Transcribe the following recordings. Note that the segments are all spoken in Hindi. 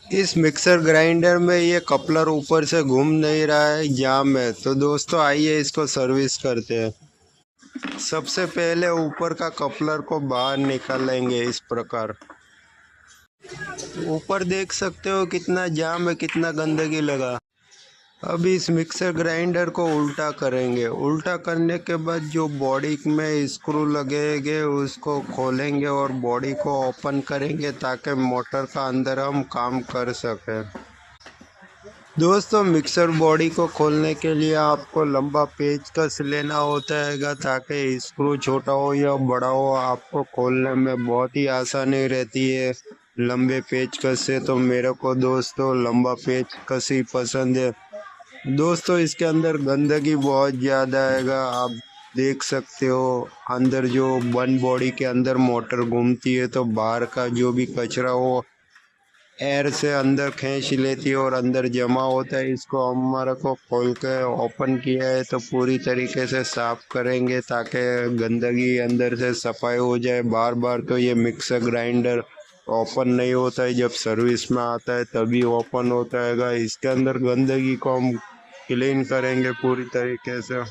इस मिक्सर ग्राइंडर में ये कपलर ऊपर से घूम नहीं रहा है, जाम है। तो दोस्तों आइए इसको सर्विस करते हैं। सबसे पहले ऊपर का कपलर को बाहर निकालेंगे इस प्रकार। ऊपर देख सकते हो कितना जाम है, कितना गंदगी लगा। अब इस मिक्सर ग्राइंडर को उल्टा करेंगे। उल्टा करने के बाद जो बॉडी में स्क्रू लगेंगे उसको खोलेंगे और बॉडी को ओपन करेंगे ताकि मोटर का अंदर हम काम कर सकें। दोस्तों मिक्सर बॉडी को खोलने के लिए आपको लंबा पेचकस लेना होता है ताकि स्क्रू छोटा हो या बड़ा हो, आपको खोलने में बहुत ही आसानी रहती है लंबे पेचकस से। तो मेरे को दोस्तों लंबा पेचकस ही पसंद है। दोस्तों इसके अंदर गंदगी बहुत ज़्यादा है, आप देख सकते हो। अंदर जो वन बॉडी के अंदर मोटर घूमती है तो बाहर का जो भी कचरा वो एयर से अंदर खींच लेती है और अंदर जमा होता है। इसको हमारे को खोल के ओपन किया है तो पूरी तरीके से साफ करेंगे ताकि गंदगी अंदर से सफाई हो जाए। बार बार तो ये मिक्सर ग्राइंडर ओपन नहीं होता है, जब सर्विस में आता है तभी ओपन होता है। इसके अंदर गंदगी को हम क्लीन करेंगे पूरी तरीके से।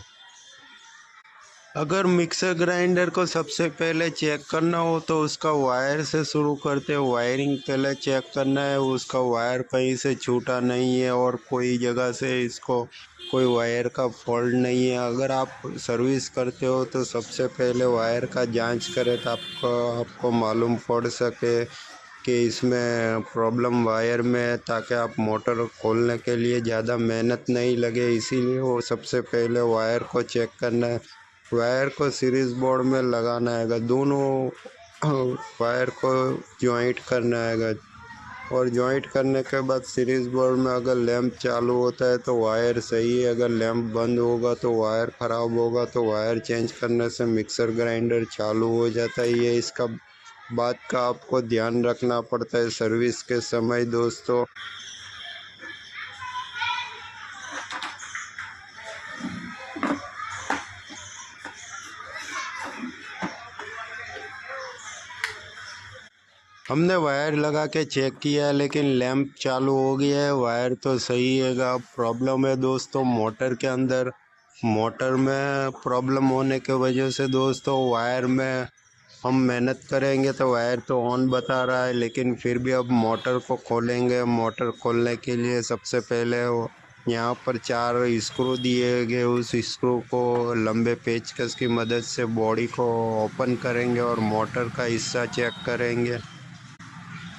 अगर मिक्सर ग्राइंडर को सबसे पहले चेक करना हो तो उसका वायर से शुरू करते हैं। वायरिंग पहले चेक करना है, उसका वायर कहीं से छूटा नहीं है और कोई जगह से इसको कोई वायर का फॉल्ट नहीं है। अगर आप सर्विस करते हो तो सबसे पहले वायर का जांच करें तो आपको मालूम पड़ सके कि इसमें प्रॉब्लम वायर में है, ताकि आप मोटर खोलने के लिए ज़्यादा मेहनत नहीं लगे। इसीलिए वो सबसे पहले वायर को चेक करना है। वायर को सीरीज बोर्ड में लगाना है, दोनों वायर को जॉइंट करना है और जॉइंट करने के बाद सीरीज बोर्ड में अगर लैंप चालू होता है तो वायर सही है, अगर लैंप बंद होगा तो वायर ख़राब होगा। तो वायर चेंज करने से मिक्सर ग्राइंडर चालू हो जाता है। ये इसका बात का आपको ध्यान रखना पड़ता है सर्विस के समय दोस्तों। हमने वायर लगा के चेक किया लेकिन लैंप चालू हो गया है, वायर तो सही है। अब प्रॉब्लम है दोस्तों मोटर के अंदर। मोटर में प्रॉब्लम होने के वजह से दोस्तों वायर में हम मेहनत करेंगे तो वायर तो ऑन बता रहा है, लेकिन फिर भी अब मोटर को खोलेंगे। मोटर खोलने के लिए सबसे पहले यहाँ पर 4 स्क्रू दिए गए, उस स्क्रू को लंबे पेचकस की मदद से बॉडी को ओपन करेंगे और मोटर का हिस्सा चेक करेंगे।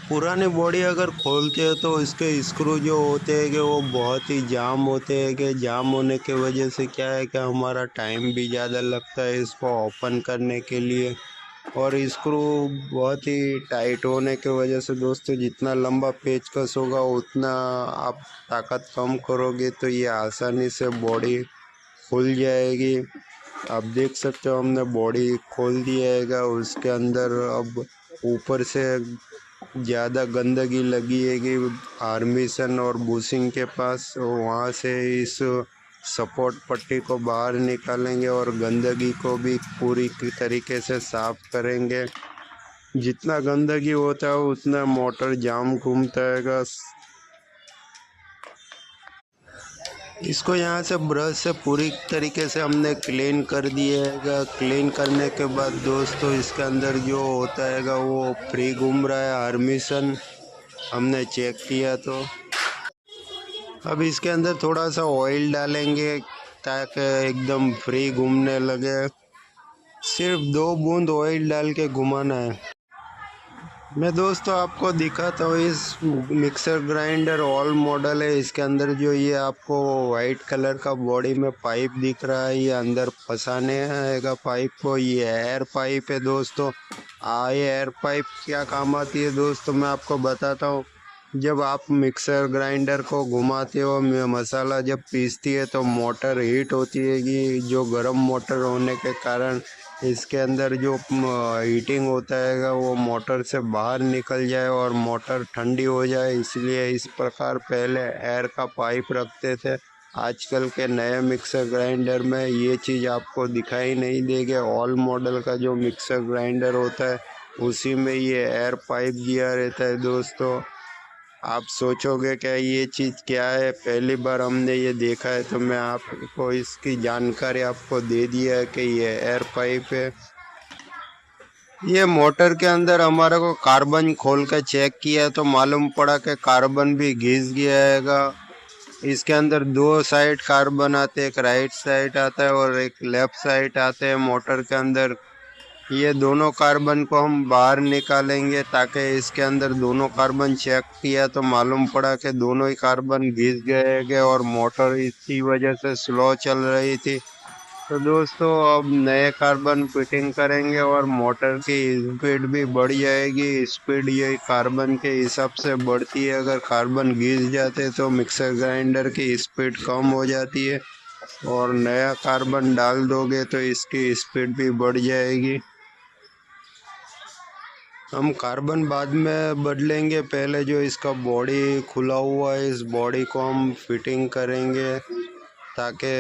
पुरानी बॉडी अगर खोलते हैं तो इसके स्क्रू जो होते हैं कि वो बहुत ही जाम होते हैं। कि जाम होने के वजह से क्या है कि हमारा टाइम भी ज़्यादा लगता है इसको ओपन करने के लिए। और स्क्रू बहुत ही टाइट होने की वजह से दोस्तों जितना लंबा पेचकस होगा उतना आप ताकत कम करोगे तो ये आसानी से बॉडी खुल जाएगी। आप देख सकते हो हमने बॉडी खोल दिया है। उसके अंदर अब ऊपर से ज़्यादा गंदगी लगी है कि आर्मेशन और बुशिंग के पास, वहाँ से इस सपोर्ट पट्टी को बाहर निकालेंगे और गंदगी को भी पूरी तरीके से साफ करेंगे। जितना गंदगी होता है उतना मोटर जाम घूमता है। इसको यहाँ से ब्रश से पूरी तरीके से हमने क्लीन कर दिया है। क्लीन करने के बाद दोस्तों इसके अंदर जो होता है वो फ्री घूम रहा है आर्मेशन, हमने चेक किया। तो अब इसके अंदर थोड़ा सा ऑयल डालेंगे ताकि एकदम फ्री घूमने लगे। सिर्फ 2 बूंद ऑयल डाल के घुमाना है। मैं दोस्तों आपको दिखाता हूँ। इस मिक्सर ग्राइंडर ऑल मॉडल है। इसके अंदर जो ये आपको वाइट कलर का बॉडी में पाइप दिख रहा है, ये अंदर फंसाने आएगा पाइप को। ये एयर पाइप है दोस्तों। ये एयर पाइप क्या काम आती है दोस्तों मैं आपको बताता हूँ। जब आप मिक्सर ग्राइंडर को घुमाते हो, मसाला जब पीसती है तो मोटर हीट होती है कि जो गर्म मोटर होने के कारण इसके अंदर जो हीटिंग होता है वो मोटर से बाहर निकल जाए और मोटर ठंडी हो जाए, इसलिए इस प्रकार पहले एयर का पाइप रखते थे। आजकल के नए मिक्सर ग्राइंडर में ये चीज़ आपको दिखाई नहीं देगी। ऑल मॉडल का जो मिक्सर ग्राइंडर होता है उसी में ये एयर पाइप दिया रहता है दोस्तों। आप सोचोगे क्या ये चीज़ क्या है, पहली बार हमने ये देखा है, तो मैं आपको इसकी जानकारी आपको दे दिया है कि ये एयर पाइप है। ये मोटर के अंदर हमारे को कार्बन खोल कर चेक किया तो मालूम पड़ा कि कार्बन भी घिस गया हैगा। इसके अंदर दो साइड कार्बन आते हैं, एक राइट साइड आता है और एक लेफ्ट साइड आते हैं मोटर के अंदर। ये दोनों कार्बन को हम बाहर निकालेंगे ताकि इसके अंदर दोनों कार्बन चेक किया तो मालूम पड़ा कि दोनों ही कार्बन घिस गए और मोटर इसी वजह से स्लो चल रही थी। तो दोस्तों अब नए कार्बन फिटिंग करेंगे और मोटर की स्पीड भी बढ़ जाएगी। स्पीड ये कार्बन के हिसाब से बढ़ती है, अगर कार्बन घिस जाते तो मिक्सर ग्राइंडर की स्पीड कम हो जाती है और नया कार्बन डाल दोगे तो इसकी स्पीड भी बढ़ जाएगी। हम कार्बन बाद में बदलेंगे, पहले जो इसका बॉडी खुला हुआ है इस बॉडी को हम फिटिंग करेंगे ताकि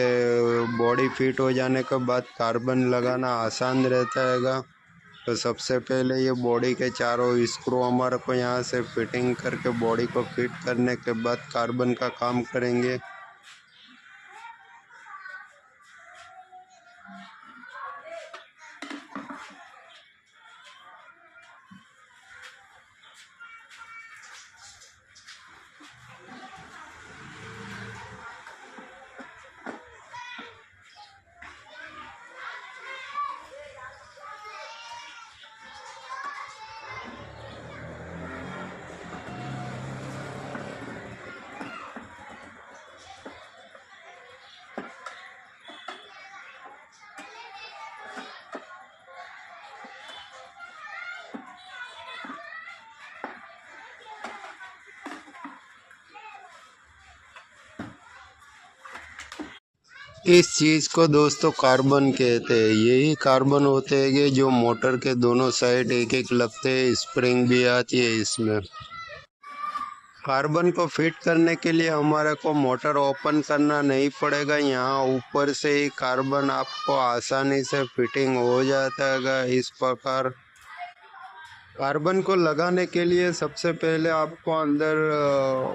बॉडी फिट हो जाने के बाद कार्बन लगाना आसान रहता हैगा। तो सबसे पहले ये बॉडी के चारों स्क्रू हमारे को यहाँ से फिटिंग करके बॉडी को फिट करने के बाद कार्बन का काम करेंगे। इस चीज़ को दोस्तों कार्बन कहते हैं। यही कार्बन होते हैं कि जो मोटर के दोनों साइड एक एक लगते हैं, स्प्रिंग भी आती है इसमें। कार्बन को फिट करने के लिए हमारे को मोटर ओपन करना नहीं पड़ेगा, यहाँ ऊपर से ही कार्बन आपको आसानी से फिटिंग हो जाता है। इस प्रकार कार्बन को लगाने के लिए सबसे पहले आपको अंदर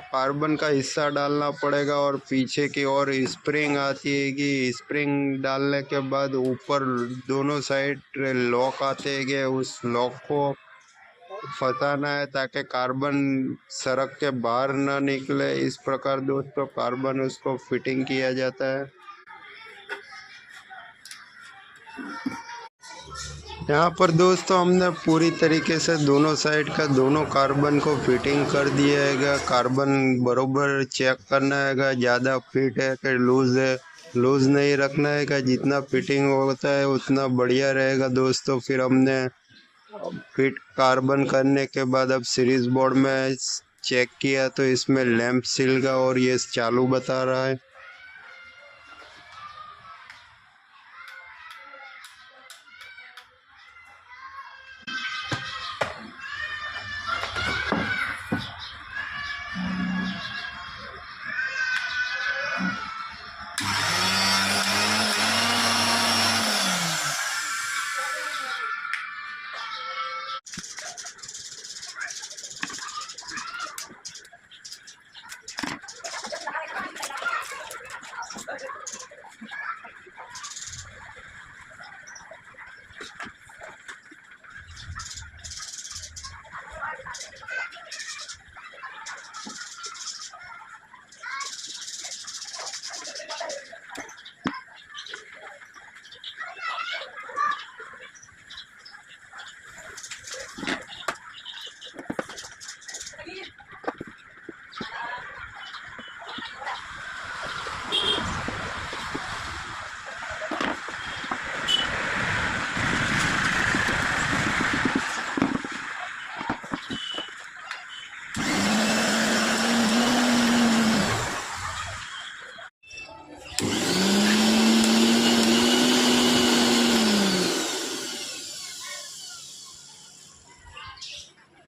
कार्बन का हिस्सा डालना पड़ेगा और पीछे की ओर स्प्रिंग आती है कि स्प्रिंग डालने के बाद ऊपर दोनों साइड लॉक आते हैं कि उस लॉक को फंसाना है ताकि कार्बन सड़क के बाहर ना निकले। इस प्रकार दोस्तों कार्बन उसको फिटिंग किया जाता है। यहाँ पर दोस्तों हमने पूरी तरीके से दोनों साइड का दोनों कार्बन को फिटिंग कर दिया हैगा। कार्बन बरोबर चेक करना हैगा, ज़्यादा फिट है कि लूज़ है, लूज़ नहीं रखना हैगा। जितना फिटिंग होता है उतना बढ़िया रहेगा दोस्तों। फिर हमने फिट कार्बन करने के बाद अब सीरीज बोर्ड में चेक किया तो इसमें लैंप सिल का और ये चालू बता रहा है।